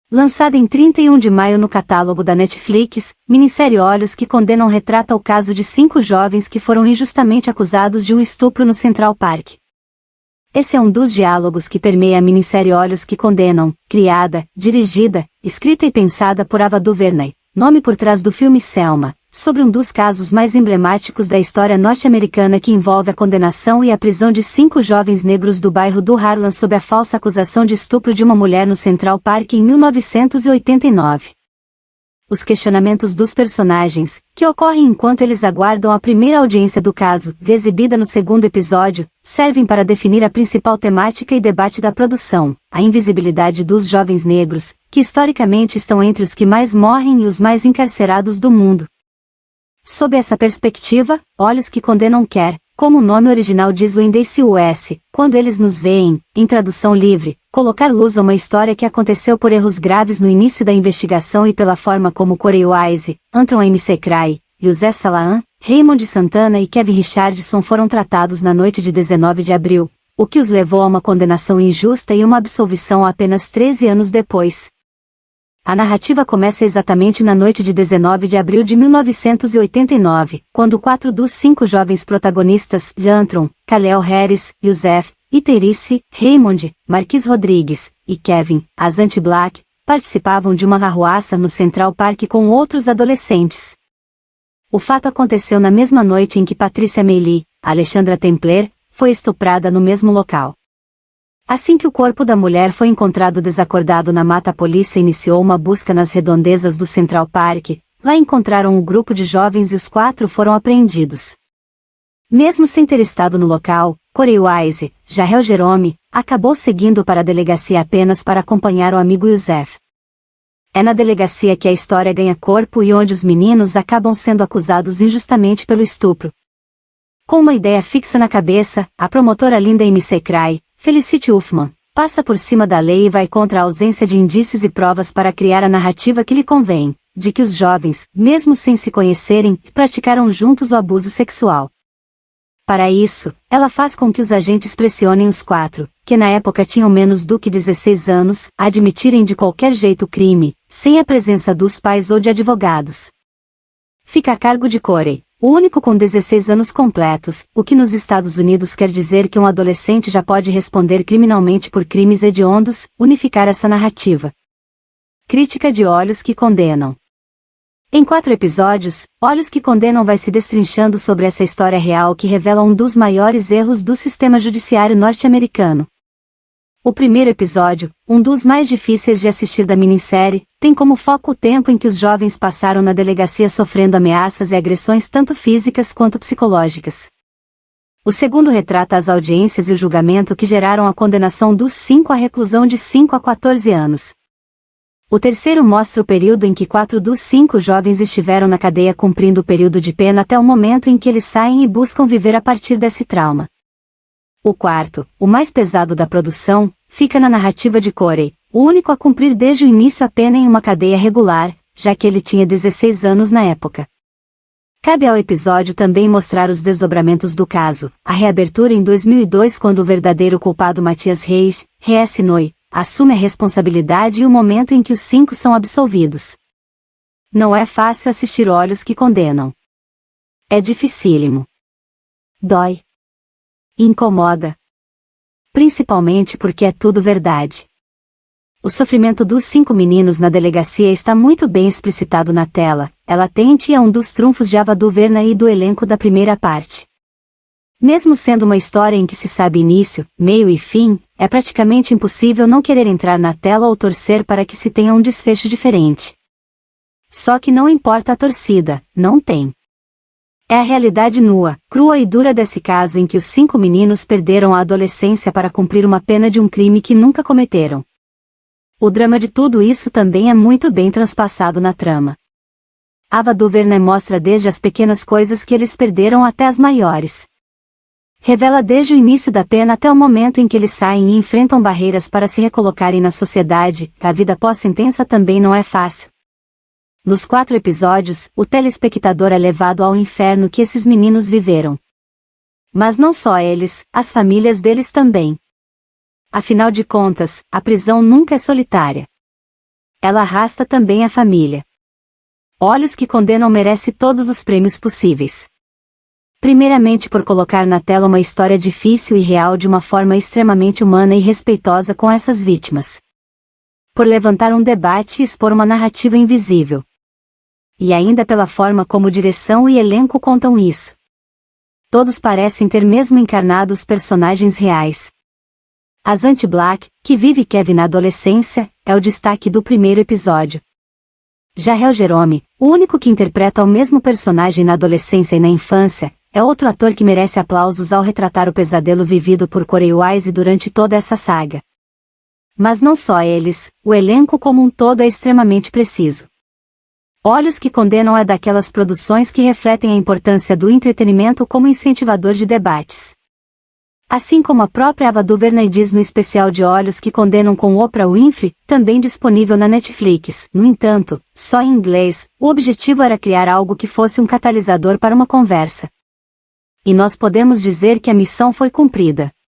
Lançada em 31 de maio no catálogo da Netflix, minissérie Olhos que Condenam retrata o caso de 5 jovens que foram injustamente acusados de um estupro no Central Park. Esse é um dos diálogos que permeia a minissérie Olhos que Condenam, criada, dirigida, escrita e pensada por Ava DuVernay, nome por trás do filme Selma, sobre um dos casos mais emblemáticos da história norte-americana que envolve a condenação e a prisão de 5 jovens negros do bairro do Harlem sob a falsa acusação de estupro de uma mulher no Central Park em 1989. Os questionamentos dos personagens, que ocorrem enquanto eles aguardam a primeira audiência do caso, exibida no segundo episódio, servem para definir a principal temática e debate da produção, a invisibilidade dos jovens negros, que historicamente estão entre os que mais morrem e os mais encarcerados do mundo. Sob essa perspectiva, Olhos que Condenam quer, como o nome original diz When They See Us, quando eles nos veem, em tradução livre, colocar luz a uma história que aconteceu por erros graves no início da investigação e pela forma como Corey Wise, Antron McCray, José Salaam, Raymond Santana e Kevin Richardson foram tratados na noite de 19 de abril, o que os levou a uma condenação injusta e uma absolvição apenas 13 anos depois. A narrativa começa exatamente na noite de 19 de abril de 1989, quando 4 dos 5 jovens protagonistas, Antron, Khalil Harris, Youssef, Iterice, Raymond, Marquis Rodrigues e Kevin, Azante Black, participavam de uma arruaça no Central Park com outros adolescentes. O fato aconteceu na mesma noite em que Patricia Meili, Alexandra Templer, foi estuprada no mesmo local. Assim que o corpo da mulher foi encontrado desacordado na mata, a polícia iniciou uma busca nas redondezas do Central Park. Lá encontraram um grupo de jovens e os 4 foram apreendidos. Mesmo sem ter estado no local, Corey Wise, Jael Jerome, acabou seguindo para a delegacia apenas para acompanhar o amigo Youssef. É na delegacia que a história ganha corpo e onde os meninos acabam sendo acusados injustamente pelo estupro. Com uma ideia fixa na cabeça, a promotora Linda McCray, Felicity Huffman, passa por cima da lei e vai contra a ausência de indícios e provas para criar a narrativa que lhe convém, de que os jovens, mesmo sem se conhecerem, praticaram juntos o abuso sexual. Para isso, ela faz com que os agentes pressionem os 4, que na época tinham menos do que 16 anos, a admitirem de qualquer jeito o crime, sem a presença dos pais ou de advogados. Fica a cargo de Corey, o único com 16 anos completos, o que nos Estados Unidos quer dizer que um adolescente já pode responder criminalmente por crimes hediondos, unificar essa narrativa. Crítica de Olhos que Condenam. Em 4 episódios, Olhos que Condenam vai se destrinchando sobre essa história real que revela um dos maiores erros do sistema judiciário norte-americano. O primeiro episódio, um dos mais difíceis de assistir da minissérie, tem como foco o tempo em que os jovens passaram na delegacia sofrendo ameaças e agressões tanto físicas quanto psicológicas. O segundo retrata as audiências e o julgamento que geraram a condenação dos 5 à reclusão de 5 a 14 anos. O terceiro mostra o período em que 4 dos 5 jovens estiveram na cadeia cumprindo o período de pena até o momento em que eles saem e buscam viver a partir desse trauma. O quarto, o mais pesado da produção, fica na narrativa de Corey, o único a cumprir desde o início a pena em uma cadeia regular, já que ele tinha 16 anos na época. Cabe ao episódio também mostrar os desdobramentos do caso, a reabertura em 2002 quando o verdadeiro culpado Matias Reis, R.S. Noi, assume a responsabilidade e o momento em que os 5 são absolvidos. Não é fácil assistir Olhos que Condenam. É dificílimo. Dói. Incomoda. Principalmente porque é tudo verdade. O sofrimento dos 5 meninos na delegacia está muito bem explicitado na tela, é latente e é um dos trunfos de Ava DuVernay e do elenco da primeira parte. Mesmo sendo uma história em que se sabe início, meio e fim, é praticamente impossível não querer entrar na tela ou torcer para que se tenha um desfecho diferente. Só que não importa a torcida, não tem. É a realidade nua, crua e dura desse caso em que os 5 meninos perderam a adolescência para cumprir uma pena de um crime que nunca cometeram. O drama de tudo isso também é muito bem transpassado na trama. Ava DuVernay mostra desde as pequenas coisas que eles perderam até as maiores. Revela desde o início da pena até o momento em que eles saem e enfrentam barreiras para se recolocarem na sociedade. A vida pós-sentença também não é fácil. Nos 4 episódios, o telespectador é levado ao inferno que esses meninos viveram. Mas não só eles, as famílias deles também. Afinal de contas, a prisão nunca é solitária. Ela arrasta também a família. Olhos que Condenam merece todos os prêmios possíveis. Primeiramente por colocar na tela uma história difícil e real de uma forma extremamente humana e respeitosa com essas vítimas. Por levantar um debate e expor uma narrativa invisível. E ainda pela forma como direção e elenco contam isso. Todos parecem ter mesmo encarnado os personagens reais. A Zante Black, que vive Kevin na adolescência, é o destaque do primeiro episódio. Já Hal Jerome, o único que interpreta o mesmo personagem na adolescência e na infância, é outro ator que merece aplausos ao retratar o pesadelo vivido por Corey Wise durante toda essa saga. Mas não só eles, o elenco como um todo é extremamente preciso. Olhos que Condenam é daquelas produções que refletem a importância do entretenimento como incentivador de debates. Assim como a própria Ava DuVernay diz no especial de Olhos que Condenam com Oprah Winfrey, também disponível na Netflix. No entanto, só em inglês, o objetivo era criar algo que fosse um catalisador para uma conversa. E nós podemos dizer que a missão foi cumprida.